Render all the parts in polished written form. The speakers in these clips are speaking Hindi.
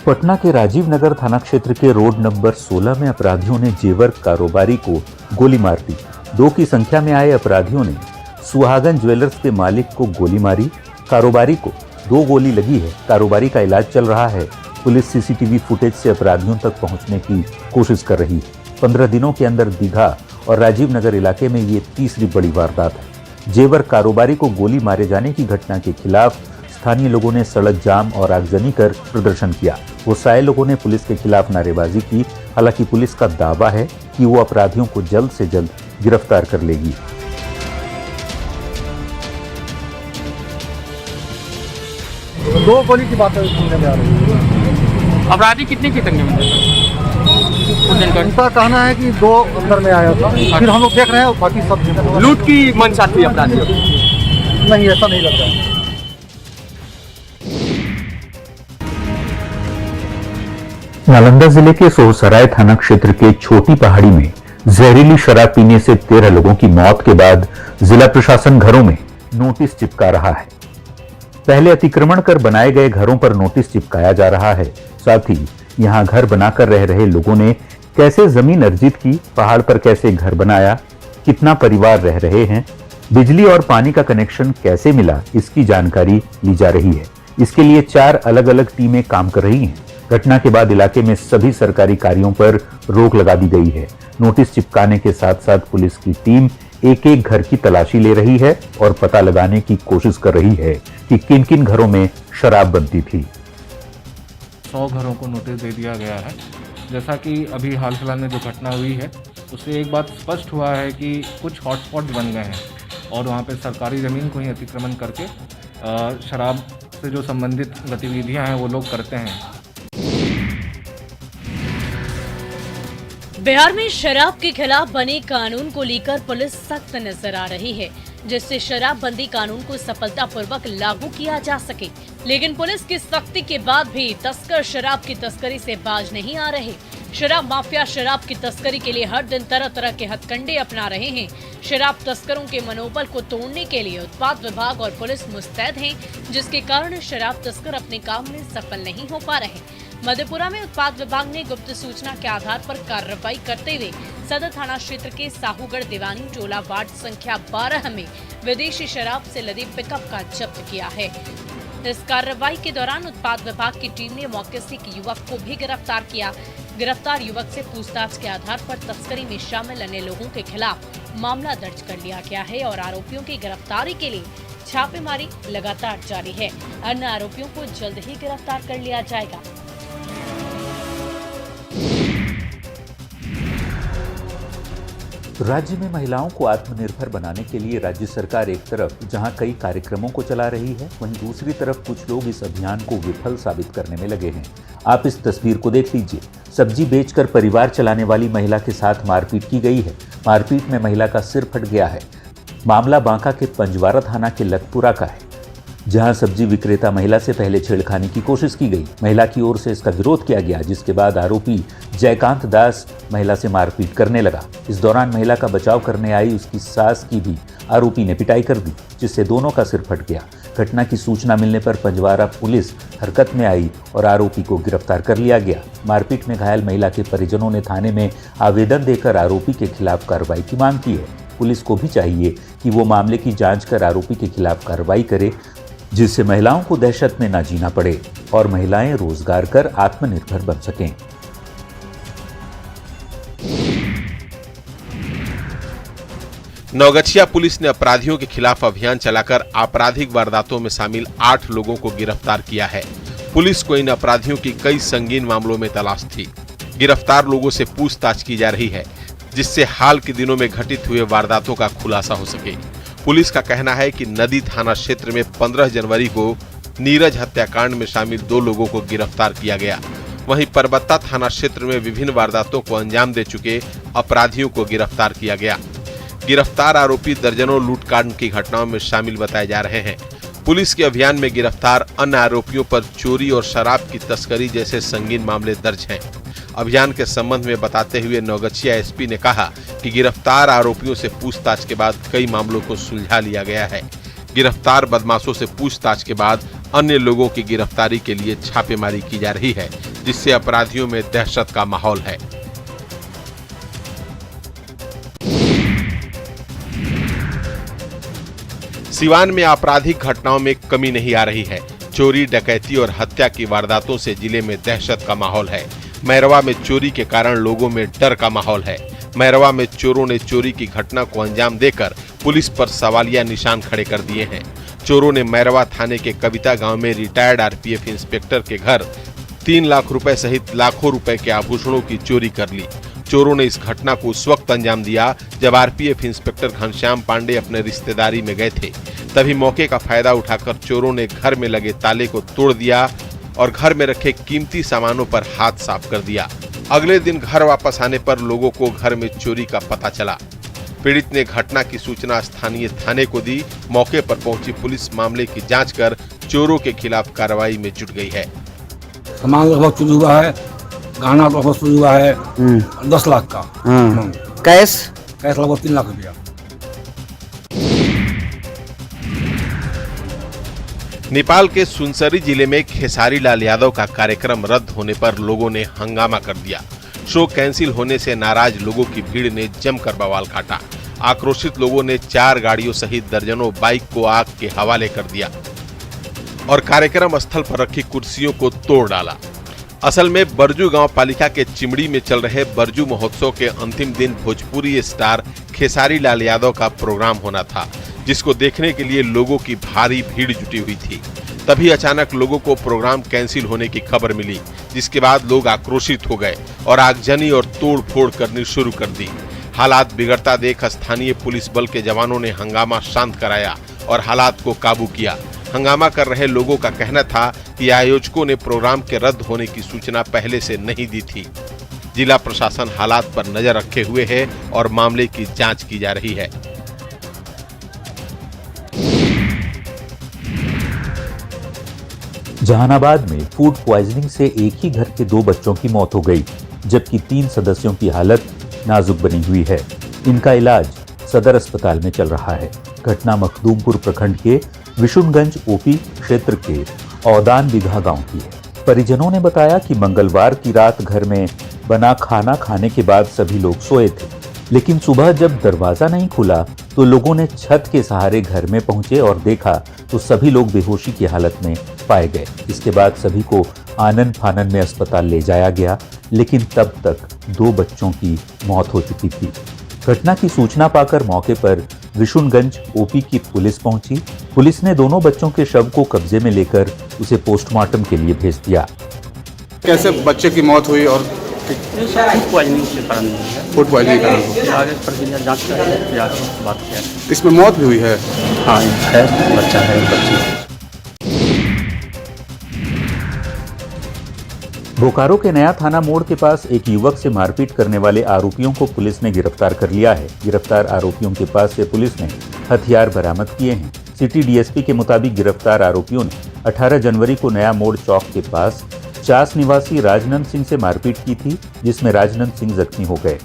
पटना के राजीव नगर थाना क्षेत्र के रोड नंबर 16 में अपराधियों ने जेवर कारोबारी को गोली मार दी। 2 की संख्या में आए अपराधियों ने सुहागन ज्वेलर्स के मालिक को गोली मारी। कारोबारी को 2 गोली लगी है। कारोबारी का इलाज चल रहा है। पुलिस सीसीटीवी फुटेज से अपराधियों तक पहुंचने की कोशिश कर रही है। 15 दिनों के अंदर दीघा और राजीव नगर इलाके में ये तीसरी बड़ी वारदात है। जेवर कारोबारी को गोली मारे जाने की घटना के खिलाफ स्थानीय लोगों ने सड़क जाम और आगजनी कर प्रदर्शन किया। गुस्साए लोगों ने पुलिस के खिलाफ नारेबाजी की। हालांकि पुलिस का दावा है कि वो अपराधियों को जल्द से जल्द गिरफ्तार कर लेगी। दो गोली की बात सुनने में आ रही है। अपराधी कितने की तंगे में? उनका कहना है कि 2 अंदर में आया था, फिर हम लोग देख रहे हैं बाकी सब लूट की मंशा थी अपराधियों। नहीं, ऐसा नहीं लग रहा है। नालंदा जिले के सोहसराय थाना क्षेत्र के छोटी पहाड़ी में जहरीली शराब पीने से 13 लोगों की मौत के बाद जिला प्रशासन घरों में नोटिस चिपका रहा है। पहले अतिक्रमण कर बनाए गए घरों पर नोटिस चिपकाया जा रहा है। साथ ही यहां घर बनाकर रह रहे लोगों ने कैसे जमीन अर्जित की, पहाड़ पर कैसे घर बनाया, कितना परिवार रह रहे हैं, बिजली और पानी का कनेक्शन कैसे मिला, इसकी जानकारी ली जा रही है। इसके लिए 4 अलग अलग टीमें काम कर रही हैं। घटना के बाद इलाके में सभी सरकारी कार्यों पर रोक लगा दी गई है। नोटिस चिपकाने के साथ साथ पुलिस की टीम एक एक घर की तलाशी ले रही है और पता लगाने की कोशिश कर रही है कि किन किन घरों में शराब बनती थी। 100 घरों को नोटिस दे दिया गया है। जैसा कि अभी हाल फिलहाल में जो घटना हुई है उससे एक बात स्पष्ट हुआ है कि कुछ हॉटस्पॉट बन गए हैं और वहाँ पे सरकारी ज़मीन को ही अतिक्रमण करके शराब से जो संबंधित गतिविधियाँ हैं वो लोग करते हैं। बिहार में शराब के खिलाफ बने कानून को लेकर पुलिस सख्त नजर आ रही है, जिससे शराबबंदी कानून को सफलतापूर्वक लागू किया जा सके। लेकिन पुलिस की सख्ती के बाद भी तस्कर शराब की तस्करी से बाज नहीं आ रहे। शराब माफिया शराब की तस्करी के लिए हर दिन तरह तरह के हथकंडे अपना रहे हैं। शराब तस्करों के मनोबल को तोड़ने के लिए उत्पाद विभाग और पुलिस मुस्तैद हैं, जिसके कारण शराब तस्कर अपने काम में सफल नहीं हो पा रहे। मधेपुरा में उत्पाद विभाग ने गुप्त सूचना के आधार पर कार्रवाई करते हुए सदर थाना क्षेत्र के साहूगढ़ दीवानी टोला वार्ड संख्या 12 में विदेशी शराब से लदे पिकअप का जब्त किया है। इस कार्रवाई के दौरान उत्पाद विभाग की टीम ने मौके से एक युवक को भी गिरफ्तार किया। गिरफ्तार युवक से पूछताछ के आधार पर तस्करी में शामिल अन्य लोगों के खिलाफ मामला दर्ज कर लिया गया है और आरोपियों की गिरफ्तारी के लिए छापेमारी लगातार जारी है। अन्य आरोपियों को जल्द ही गिरफ्तार कर लिया जाएगा। राज्य में महिलाओं को आत्मनिर्भर बनाने के लिए राज्य सरकार एक तरफ जहां कई कार्यक्रमों को चला रही है, वहीं दूसरी तरफ कुछ लोग इस अभियान को विफल साबित करने में लगे हैं। आप इस तस्वीर को देख लीजिए। सब्जी बेचकर परिवार चलाने वाली महिला के साथ मारपीट की गई है। मारपीट में महिला का सिर फट गया है। मामला बांका के पंजवारा थाना के लखपुरा का है, जहां सब्जी विक्रेता महिला से पहले छेड़खानी की कोशिश की गई। महिला की ओर से इसका विरोध किया गया, जिसके बाद आरोपी जयकांत दास महिला से मारपीट करने लगा। इस दौरान महिला का बचाव करने आई उसकी सास की भी आरोपी ने पिटाई कर दी, जिससे दोनों का सिर फट गया। घटना की सूचना मिलने पर पंजवारा पुलिस हरकत में आई और आरोपी को गिरफ्तार कर लिया गया। मारपीट में घायल महिला के परिजनों ने थाने में आवेदन देकर आरोपी के खिलाफ कार्रवाई की मांग की है। पुलिस को भी चाहिए कि वो मामले की जांच कर आरोपी के खिलाफ कार्रवाई करे, जिससे महिलाओं को दहशत में न जीना पड़े और महिलाएं रोजगार कर आत्मनिर्भर बन सकें। नवगछिया पुलिस ने अपराधियों के खिलाफ अभियान चलाकर आपराधिक वारदातों में शामिल 8 लोगों को गिरफ्तार किया है। पुलिस को इन अपराधियों की कई संगीन मामलों में तलाश थी। गिरफ्तार लोगों से पूछताछ की जा रही है, जिससे हाल के दिनों में घटित हुए वारदातों का खुलासा हो सके। पुलिस का कहना है कि नदी थाना क्षेत्र में 15 जनवरी को नीरज हत्याकांड में शामिल 2 लोगों को गिरफ्तार किया गया। वहीं परबत्ता थाना क्षेत्र में विभिन्न वारदातों को अंजाम दे चुके अपराधियों को गिरफ्तार किया गया। गिरफ्तार आरोपी दर्जनों लूटकांड की घटनाओं में शामिल बताए जा रहे हैं। पुलिस के अभियान में गिरफ्तार अन्य आरोपियों पर चोरी और शराब की तस्करी जैसे संगीन मामले दर्ज हैं। अभियान के संबंध में बताते हुए नवगछिया एसपी ने कहा कि गिरफ्तार आरोपियों से पूछताछ के बाद कई मामलों को सुलझा लिया गया है। गिरफ्तार बदमाशों से पूछताछ के बाद अन्य लोगों की गिरफ्तारी के लिए छापेमारी की जा रही है, जिससे अपराधियों में दहशत का माहौल है। सिवान में आपराधिक घटनाओं में कमी नहीं आ रही है। चोरी, डकैती और हत्या की वारदातों से जिले में दहशत का माहौल है। मैरवा में चोरी के कारण लोगों में डर का माहौल है। मैरवा में चोरों ने चोरी की घटना को अंजाम देकर पुलिस पर सवालिया निशान खड़े कर दिए हैं। चोरों ने मैरवा थाने के कविता गांव में रिटायर्ड आरपीएफ इंस्पेक्टर के घर 3 लाख रुपए सहित लाखों रुपए के आभूषणों की चोरी कर ली। चोरों ने इस घटना को उस वक्त अंजाम दिया जब आरपीएफ इंस्पेक्टर घनश्याम पांडे अपने रिश्तेदारी में गए थे। तभी मौके का फायदा उठाकर चोरों ने घर में लगे ताले को तोड़ दिया और घर में रखे कीमती सामानों पर हाथ साफ कर दिया। अगले दिन घर वापस आने पर लोगों को घर में चोरी का पता चला। पीड़ित ने घटना की सूचना स्थानीय थाने को दी। मौके पर पहुंची पुलिस मामले की जांच कर चोरों के खिलाफ कार्रवाई में जुट गई है। सामान लगभग चोरी हुआ है, गहना लगभग चोरी हुआ है 10 लाख का। कैश लगभग 3 लाख रुपया। नेपाल के सुनसरी जिले में खेसारी लाल यादव का कार्यक्रम रद्द होने पर लोगों ने हंगामा कर दिया। शो कैंसिल होने से नाराज लोगों की भीड़ ने जमकर बवाल काटा। आक्रोशित लोगों ने 4 गाड़ियों सहित दर्जनों बाइक को आग के हवाले कर दिया और कार्यक्रम स्थल पर रखी कुर्सियों को तोड़ डाला। असल में बरजू गांव पालिका के चिमड़ी में चल रहे बरजू महोत्सव के अंतिम दिन भोजपुरी स्टार खेसारी लाल यादव का प्रोग्राम होना था, जिसको देखने के लिए लोगों की भारी भीड़ जुटी हुई थी। तभी अचानक लोगों को प्रोग्राम कैंसिल होने की खबर मिली, जिसके बाद लोग आक्रोशित हो गए और आगजनी और तोड़ फोड़ करनी शुरू कर दी। हालात बिगड़ता देख स्थानीय पुलिस बल के जवानों ने हंगामा शांत कराया और हालात को काबू किया। हंगामा कर रहे लोगों का कहना था कि आयोजकों ने प्रोग्राम के रद्द होने की सूचना पहले से नहीं दी थी। जिला प्रशासन हालात पर नजर रखे हुए है और मामले की जांच की जा रही है। जहानाबाद में फूड पॉइजनिंग से एक ही घर के 2 बच्चों की मौत हो गई, जबकि 3 सदस्यों की हालत नाजुक बनी हुई है। इनका इलाज सदर अस्पताल में चल रहा है। घटना मखदूमपुर प्रखंड के विशुनगंज ओपी क्षेत्र के औदान बिघा गांव की है। परिजनों ने बताया कि मंगलवार की रात घर में बना खाना खाने के बाद सभी लोग सोए थे, लेकिन सुबह जब दरवाजा नहीं खुला तो लोगों ने छत के सहारे घर में पहुंचे और देखा तो सभी लोग बेहोशी की हालत में पाए गए। इसके बाद सभी को आनन फानन में अस्पताल ले जाया गया, लेकिन तब तक 2 बच्चों की मौत हो चुकी थी। घटना की सूचना पाकर मौके पर विशुनगंज ओपी की पुलिस पहुंची। पुलिस ने दोनों बच्चों के शव को कब्जे में लेकर उसे पोस्टमार्टम के लिए भेज दिया। कैसे बच्चे की मौत हुई और फूड पॉइजनिंग के कारण फूड पॉइजनिंग के कारण आगे प्रक्रिया जांच कर रहे हैं, फिर आगे बात किया। इसमें मौत भी हुई है? हाँ है, बच्चा है, बच्ची। बोकारो के नया थाना मोड़ के पास एक युवक से मारपीट करने वाले आरोपियों को पुलिस ने गिरफ्तार कर लिया है। गिरफ्तार आरोपियों के पास से पुलिस ने हथियार बरामद किए हैं। सिटी डीएसपी के मुताबिक गिरफ्तार आरोपियों ने 18 जनवरी को नया मोड़ चौक के पास चास निवासी राजनंद सिंह से मारपीट की थी, जिसमें राजनंद सिंह जख्मी हो गए।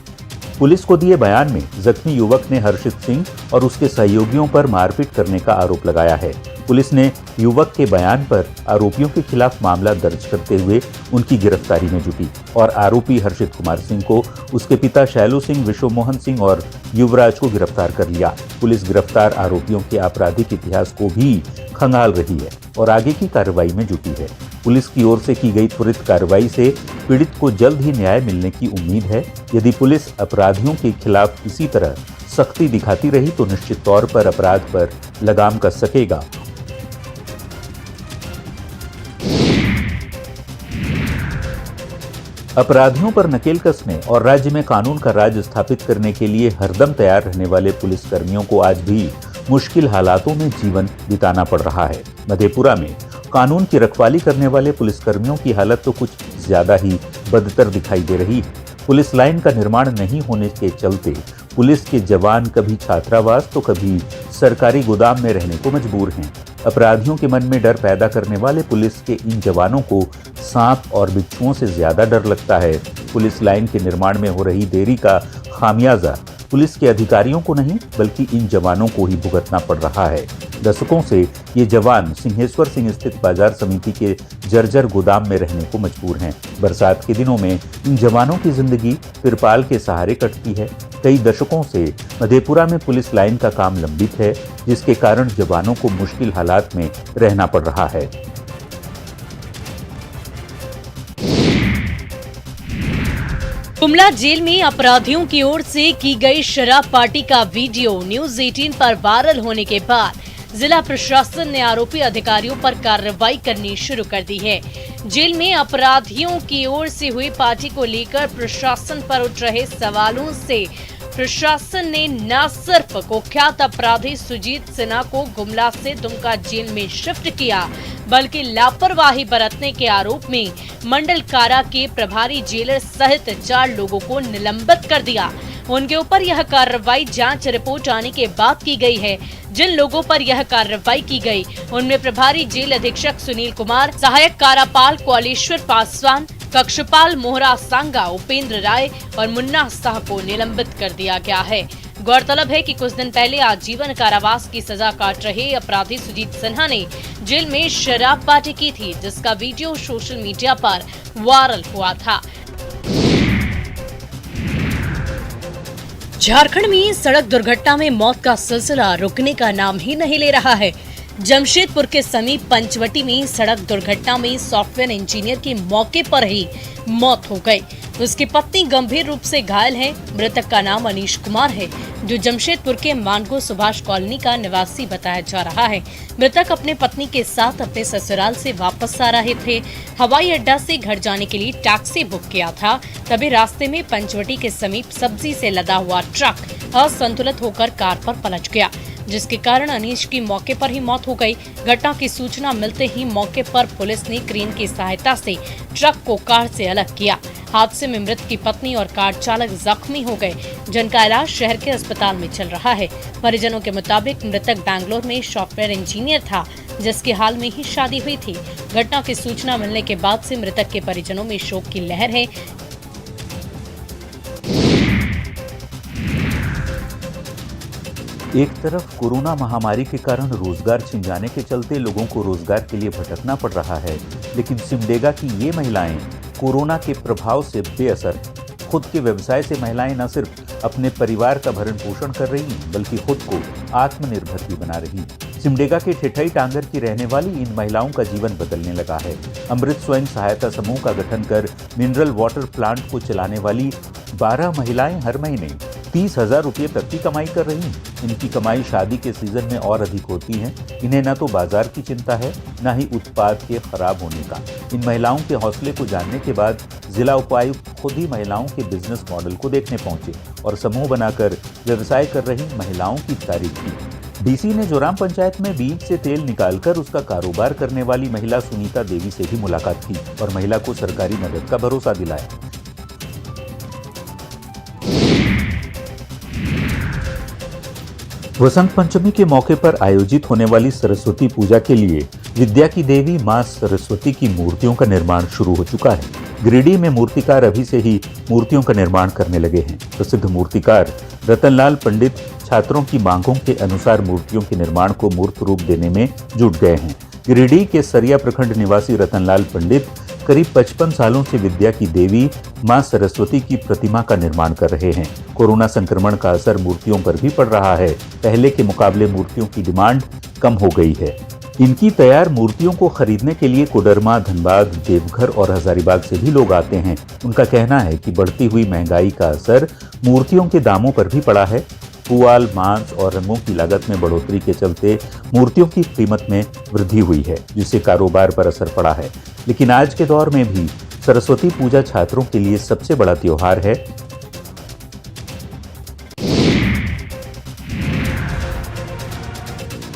पुलिस को दिए बयान में जख्मी युवक ने हर्षित सिंह और उसके सहयोगियों पर मारपीट करने का आरोप लगाया है। पुलिस ने युवक के बयान पर आरोपियों के खिलाफ मामला दर्ज करते हुए उनकी गिरफ्तारी में जुटी और आरोपी हर्षित कुमार सिंह को, उसके पिता शैलू सिंह, विश्व मोहन सिंह और युवराज को गिरफ्तार कर लिया। पुलिस गिरफ्तार आरोपियों के आपराधिक इतिहास को भी खंगाल रही है और आगे की कार्रवाई में जुटी है। पुलिस की ओर से की गई त्वरित कार्रवाई से पीड़ित को जल्द ही न्याय मिलने की उम्मीद है। यदि पुलिस अपराधियों के खिलाफ इसी तरह सख्ती दिखाती रही तो निश्चित तौर पर अपराध पर लगाम कस सकेगा। अपराधियों पर नकेल कसने और राज्य में कानून का राज स्थापित करने के लिए हरदम तैयार रहने वाले पुलिसकर्मियों को आज भी मुश्किल हालातों में जीवन बिताना पड़ रहा है। मधेपुरा में कानून की रखवाली करने वाले पुलिसकर्मियों की हालत तो कुछ ज्यादा ही बदतर दिखाई दे रही है। पुलिस लाइन का निर्माण नहीं होने के चलते पुलिस के जवान कभी छात्रावास तो कभी सरकारी गोदाम में रहने को मजबूर हैं। अपराधियों के मन में डर पैदा करने वाले पुलिस के इन जवानों को सांप और बिच्छुओं से ज्यादा डर लगता है। पुलिस लाइन के निर्माण में हो रही देरी का खामियाजा पुलिस के अधिकारियों को नहीं बल्कि इन जवानों को ही भुगतना पड़ रहा है। दशकों से ये जवान सिंहेश्वर सिंह स्थित बाजार समिति के जर्जर गोदाम में रहने को मजबूर हैं। बरसात के दिनों में इन जवानों की जिंदगी तिरपाल के सहारे कटती है। कई दशकों से मधेपुरा में पुलिस लाइन का काम लंबित है, जिसके कारण जवानों को मुश्किल हालात में रहना पड़ रहा है। गुमला जेल में अपराधियों की ओर से की गई शराब पार्टी का वीडियो न्यूज 18 पर वायरल होने के बाद जिला प्रशासन ने आरोपी अधिकारियों पर कार्रवाई करनी शुरू कर दी है। जेल में अपराधियों की ओर से हुई पार्टी को लेकर प्रशासन पर उठ रहे सवालों से प्रशासन ने न सिर्फ कुख्यात अपराधी सुजीत सिन्हा को गुमला से दुमका जेल में शिफ्ट किया, बल्कि लापरवाही बरतने के आरोप में मंडल कारा के प्रभारी जेलर सहित 4 लोगों को निलंबित कर दिया। उनके ऊपर यह कार्रवाई जांच रिपोर्ट आने के बाद की गई है। जिन लोगों पर यह कार्रवाई की गई उनमें प्रभारी जेल अधीक्षक सुनील कुमार, सहायक कारापाल कौलेश्वर पासवान, कक्षपाल मोहरा सांगा, उपेंद्र राय और मुन्ना शाह को निलंबित कर दिया गया है। गौरतलब है कि कुछ दिन पहले आजीवन कारावास की सजा काट रहे अपराधी सुजीत सिन्हा ने जेल में शराब पार्टी की थी, जिसका वीडियो सोशल मीडिया पर वायरल हुआ था। झारखंड में सड़क दुर्घटना में मौत का सिलसिला रुकने का नाम ही नहीं ले रहा है। जमशेदपुर के समीप पंचवटी में सड़क दुर्घटना में सॉफ्टवेयर इंजीनियर की मौके पर ही मौत हो गई। उसकी पत्नी गंभीर रूप से घायल है। मृतक का नाम अनीश कुमार है, जो जमशेदपुर के मानगो सुभाष कॉलोनी का निवासी बताया जा रहा है। मृतक अपने पत्नी के साथ अपने ससुराल से वापस आ रहे थे। हवाई अड्डा से घर जाने के लिए टैक्सी बुक किया था, तभी रास्ते में पंचवटी के समीप सब्जी से लदा हुआ ट्रक असंतुलित होकर कार पर पलट गया, जिसके कारण अनीश की मौके पर ही मौत हो गई। घटना की सूचना मिलते ही मौके पर पुलिस ने क्रेन की सहायता से ट्रक को कार से अलग किया। हादसे में मृत की पत्नी और कार चालक जख्मी हो गए, जिनका इलाज शहर के अस्पताल में चल रहा है। परिजनों के मुताबिक मृतक बैंगलोर में सॉफ्टवेयर इंजीनियर था, जिसकी हाल में ही शादी हुई थी। घटना की सूचना मिलने के बाद से मृतक के परिजनों में शोक की लहर है। एक तरफ कोरोना महामारी के कारण रोजगार छिन जाने के चलते लोगों को रोजगार के लिए भटकना पड़ रहा है, लेकिन सिमडेगा की ये महिलाएं कोरोना के प्रभाव से बेअसर। खुद के व्यवसाय से महिलाएं न सिर्फ अपने परिवार का भरण पोषण कर रही हैं, बल्कि खुद को आत्मनिर्भर भी बना रही। सिमडेगा के ठेठई टांगर की रहने वाली इन महिलाओं का जीवन बदलने लगा है। अमृत स्वयं सहायता समूह का गठन कर मिनरल वाटर प्लांट को चलाने वाली 12 महिलाएं हर महीने 30,000 रुपये तक की कमाई कर रही हैं। इनकी कमाई शादी के सीजन में और अधिक होती है। इन्हें न तो बाजार की चिंता है, न ही उत्पाद के खराब होने का। इन महिलाओं के हौसले को जानने के बाद जिला उपायुक्त खुद ही महिलाओं के बिजनेस मॉडल को देखने पहुंचे और समूह बनाकर व्यवसाय कर रही महिलाओं की तारीफ की। डीसी ने जोराम पंचायत में बीज से तेल निकालकर उसका कारोबार करने वाली महिला सुनीता देवी से भी मुलाकात की और महिला को सरकारी मदद का भरोसा दिलाया। वसंत पंचमी के मौके पर आयोजित होने वाली सरस्वती पूजा के लिए विद्या की देवी मां सरस्वती की मूर्तियों का निर्माण शुरू हो चुका है। गिरिडीह में मूर्तिकार अभी से ही मूर्तियों का निर्माण करने लगे हैं। प्रसिद्ध मूर्तिकार रतनलाल पंडित छात्रों की मांगों के अनुसार मूर्तियों के निर्माण को मूर्त रूप देने में जुट गए हैं। गिरिडीह के सरिया प्रखंड निवासी रतनलाल पंडित करीब 55 सालों से विद्या की देवी मां सरस्वती की प्रतिमा का निर्माण कर रहे हैं। कोरोना संक्रमण का असर मूर्तियों पर भी पड़ रहा है। पहले के मुकाबले मूर्तियों की डिमांड कम हो गई है। इनकी तैयार मूर्तियों को खरीदने के लिए कोडरमा, धनबाद, देवघर और हजारीबाग से भी लोग आते हैं। उनका कहना है कि बढ़ती हुई महंगाई का असर मूर्तियों के दामों पर भी पड़ा है। पुआल, मांस और रंगों की लागत में बढ़ोतरी के चलते मूर्तियों की कीमत में वृद्धि हुई है, जिससे कारोबार पर असर पड़ा है। लेकिन आज के दौर में भी सरस्वती पूजा छात्रों के लिए सबसे बड़ा त्योहार है।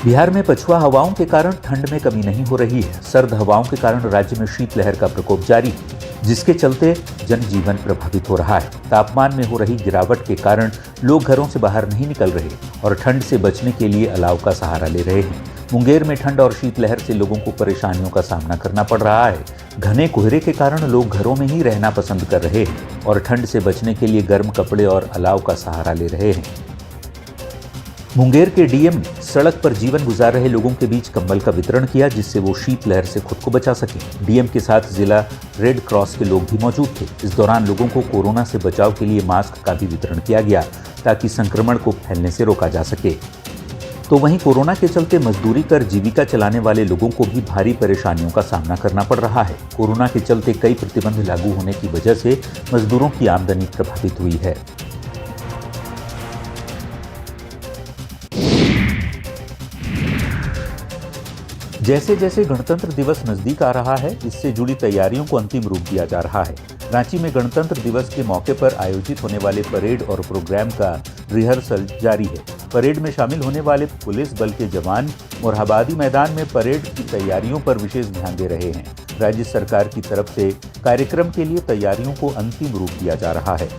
बिहार में पछुआ हवाओं के कारण ठंड में कमी नहीं हो रही है। सर्द हवाओं के कारण राज्य में शीतलहर का प्रकोप जारी है, जिसके चलते जनजीवन प्रभावित हो रहा है। तापमान में हो रही गिरावट के कारण लोग घरों से बाहर नहीं निकल रहे और ठंड से बचने के लिए अलाव का सहारा ले रहे हैं। मुंगेर में ठंड और शीतलहर से लोगों को परेशानियों का सामना करना पड़ रहा है। घने कोहरे के कारण लोग घरों में ही रहना पसंद कर रहे हैं और ठंड से बचने के लिए गर्म कपड़े और अलाव का सहारा ले रहे हैं। मुंगेर के डीएम ने सड़क पर जीवन गुजार रहे लोगों के बीच कंबल का वितरण किया, जिससे वो शीतलहर से खुद को बचा सके। डीएम के साथ जिला रेड क्रॉस के लोग भी मौजूद थे। इस दौरान लोगों को कोरोना से बचाव के लिए मास्क का भी वितरण किया गया ताकि संक्रमण को फैलने से रोका जा सके। तो वहीं कोरोना के चलते मजदूरी कर जीविका चलाने वाले लोगों को भी भारी परेशानियों का सामना करना पड़ रहा है। कोरोना के चलते कई प्रतिबंध लागू होने की वजह से मजदूरों की आमदनी प्रभावित हुई है। जैसे जैसे गणतंत्र दिवस नजदीक आ रहा है, इससे जुड़ी तैयारियों को अंतिम रूप दिया जा रहा है। रांची में गणतंत्र दिवस के मौके पर आयोजित होने वाले परेड और प्रोग्राम का रिहर्सल जारी है। परेड में शामिल होने वाले पुलिस बल के जवान मोरहाबादी मैदान में परेड की तैयारियों पर विशेष ध्यान दे रहे हैं। राज्य सरकार की तरफ से कार्यक्रम के लिए तैयारियों को अंतिम रूप दिया जा रहा है।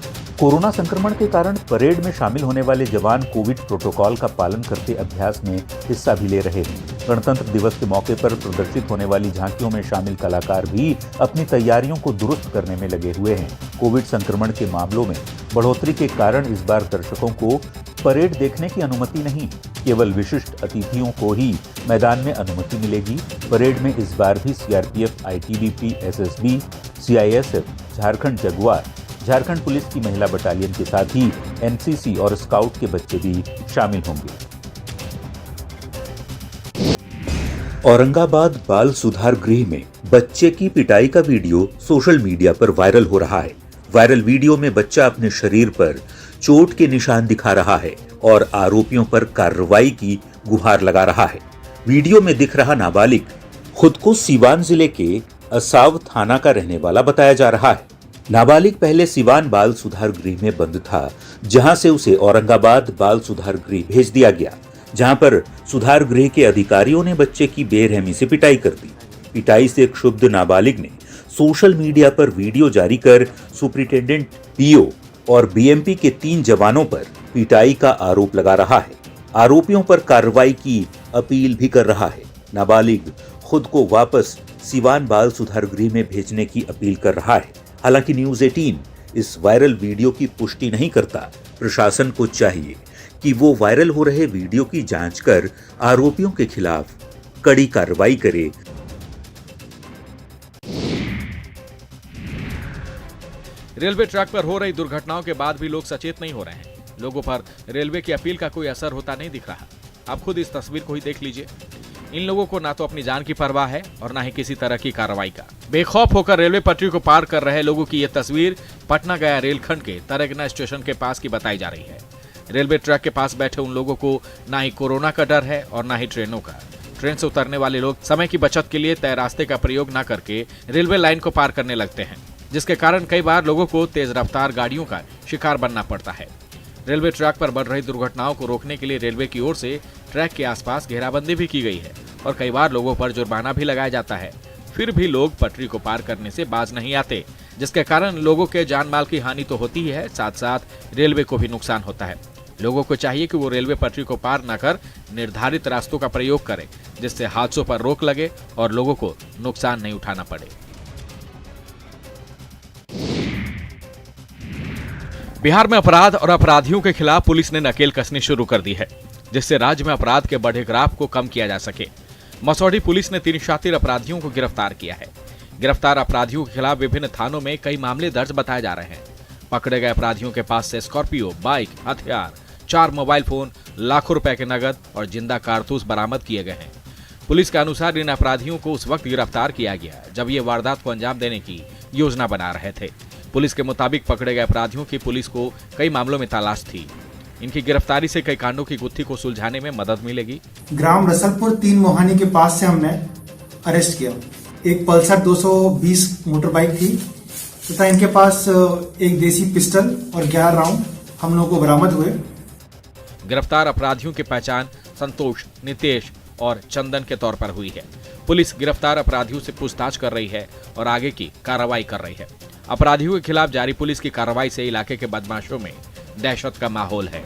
कोरोना संक्रमण के कारण परेड में शामिल होने वाले जवान कोविड प्रोटोकॉल का पालन करते अभ्यास में हिस्सा भी ले रहे हैं। गणतंत्र दिवस के मौके पर प्रदर्शित होने वाली झांकियों में शामिल कलाकार भी अपनी तैयारियों को दुरुस्त करने में लगे हुए हैं। कोविड संक्रमण के मामलों में बढ़ोतरी के कारण इस बार दर्शकों को परेड देखने की अनुमति नहीं, केवल विशिष्ट अतिथियों को ही मैदान में अनुमति मिलेगी। परेड में इस बार भी CRPF, ITBP, SSB, CISF, Jharkhand Jaguar, Jharkhand police की महिला बटालियन के साथ ही एनसीसी और स्काउट के बच्चे भी शामिल होंगे। औरंगाबाद बाल सुधार गृह में बच्चे की पिटाई का वीडियो सोशल मीडिया पर वायरल हो रहा है। वायरल वीडियो में बच्चा अपने शरीर पर चोट के निशान दिखा रहा है और आरोपियों पर कार्रवाई की गुहार लगा रहा है। वीडियो में दिख रहा नाबालिग खुद को सीवान जिले के असाव थाना का रहने वाला बताया जा रहा है। नाबालिग पहले सीवान बाल सुधार गृह में बंद था, जहां से उसे औरंगाबाद बाल सुधार गृह भेज दिया गया, जहां पर सुधार गृह के अधिकारियों ने बच्चे की बेरहमी से पिटाई कर दी। पिटाई से क्षुब्ध नाबालिग ने सोशल मीडिया पर वीडियो जारी कर सुपरिटेंडेंट पीओ और बीएमपी के 3 जवानों पर पिटाई का आरोप लगा रहा है। आरोपियों पर कार्रवाई की अपील भी कर रहा है। नाबालिग खुद को वापस सीवान बाल सुधार गृह में भेजने की अपील कर रहा है। हालांकि न्यूज़ 18 इस वायरल वीडियो की पुष्टि नहीं करता। प्रशासन को चाहिए कि वो वायरल हो रहे वीडियो की जांच कर आरोपियों के खिलाफ कड़ी कार्रवाई करे। रेलवे ट्रैक पर हो रही दुर्घटनाओं के बाद भी लोग सचेत नहीं हो रहे हैं। लोगों पर रेलवे की अपील का कोई असर होता नहीं दिख रहा। आप खुद इस तस्वीर को ही देख लीजिए। इन लोगों को ना तो अपनी जान की परवाह है और ना ही किसी तरह की कार्रवाई का। बेखौफ होकर रेलवे पटरी को पार कर रहे लोगों की यह तस्वीर पटना गया रेलखंड के तरगना स्टेशन के पास की बताई जा रही है। रेलवे ट्रैक के पास बैठे उन लोगों को ना ही कोरोना का डर है और ना ही ट्रेनों का। ट्रेन से उतरने वाले लोग समय की बचत के लिए तय रास्ते का प्रयोग न करके रेलवे लाइन को पार करने लगते हैं, जिसके कारण कई बार लोगों को तेज रफ्तार गाड़ियों का शिकार बनना पड़ता है। रेलवे ट्रैक पर बढ़ रही दुर्घटनाओं को रोकने के लिए रेलवे की ओर से ट्रैक के आसपास घेराबंदी भी की गई है और कई बार लोगों पर जुर्माना भी लगाया जाता है। फिर भी लोग पटरी को पार करने से बाज नहीं आते, जिसके कारण लोगों के जान माल की हानि तो होती ही है, साथ साथ रेलवे को भी नुकसान होता है। लोगों को चाहिए कि वो रेलवे पटरी को पार न कर निर्धारित रास्तों का प्रयोग करें, जिससे हादसों पर रोक लगे और लोगों को नुकसान नहीं उठाना पड़े। बिहार में अपराध और अपराधियों के खिलाफ पुलिस ने नकेल कसनी शुरू कर दी है, जिससे राज्य में अपराध के बढ़े ग्राफ को कम किया जा सके। मसौढ़ी पुलिस ने 3 शातिर अपराधियों को गिरफ्तार किया है। गिरफ्तार अपराधियों के खिलाफ विभिन्न थानों में कई मामले दर्ज बताए जा रहे हैं। पकड़े गए अपराधियों के पास से स्कॉर्पियो, बाइक, हथियार, 4 मोबाइल फोन, लाखों रुपए के नगद और जिंदा कारतूस बरामद किए गए हैं। पुलिस के अनुसार इन अपराधियों को उस वक्त गिरफ्तार किया गया जब ये वारदात को अंजाम देने की योजना बना रहे थे। पुलिस के मुताबिक पकड़े गए अपराधियों की पुलिस को कई मामलों में तलाश थी। इनकी गिरफ्तारी से कई कांडों की गुत्थी को सुलझाने में मदद मिलेगी। ग्राम रसलपुर 3 मोहानी के पास से हमने अरेस्ट किया। एक पल्सर 220 मोटर बाइक थी तथा इनके पास एक देसी पिस्टल और 11 राउंड हम लोगों को बरामद हुए। गिरफ्तार अपराधियों की पहचान संतोष, नितेश और चंदन के तौर पर हुई है। पुलिस गिरफ्तार अपराधियों से पूछताछ कर रही है और आगे की कार्रवाई कर रही है। अपराधियों के खिलाफ जारी पुलिस की कार्रवाई से इलाके के बदमाशों में दहशत का माहौल है।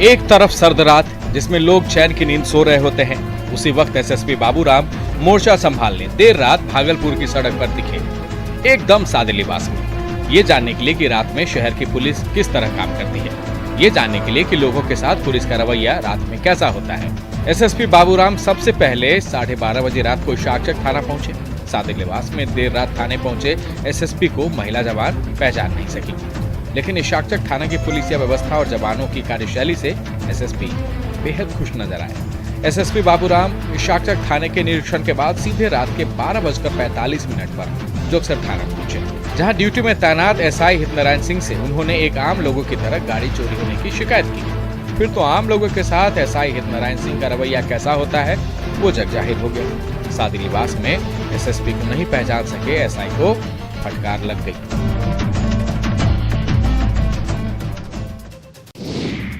एक तरफ सर्द रात जिसमें लोग चैन की नींद सो रहे होते हैं, उसी वक्त एसएसपी बाबूराम मोर्चा संभालने देर रात भागलपुर की सड़क पर दिखे, एकदम सादे लिबास में। ये जानने के लिए कि रात में शहर की पुलिस किस तरह काम करती है, ये जानने के लिए कि लोगों के साथ पुलिस का रवैया रात में कैसा होता है। एसएसपी बाबूराम सबसे पहले 12:30 बजे रात को शाकचक थाना पहुंचे। सादे लिबास में देर रात थाने पहुंचे एसएसपी को महिला जवान पहचान नहीं सकी, लेकिन इस शाकचक थाना की पुलिसिया व्यवस्था और जवानों की कार्यशैली से एसएसपी बेहद खुश नजर आए। एसएसपी बाबूराम इस शाकचक थाने के निरीक्षण के बाद सीधे रात के 12:45 पर जोगसर थाना पहुंचे, जहां ड्यूटी में तैनात एसआई हितनारायण सिंह से उन्होंने एक आम लोगों की तरह गाड़ी चोरी होने की शिकायत की। फिर तो आम लोगों के साथ एसआई हितनारायण सिंह का रवैया कैसा होता है वो जग जाहिर हो गया। सादी लिबास में एसएसपी को नहीं पहचान सके एसआई को फटकार लग गई।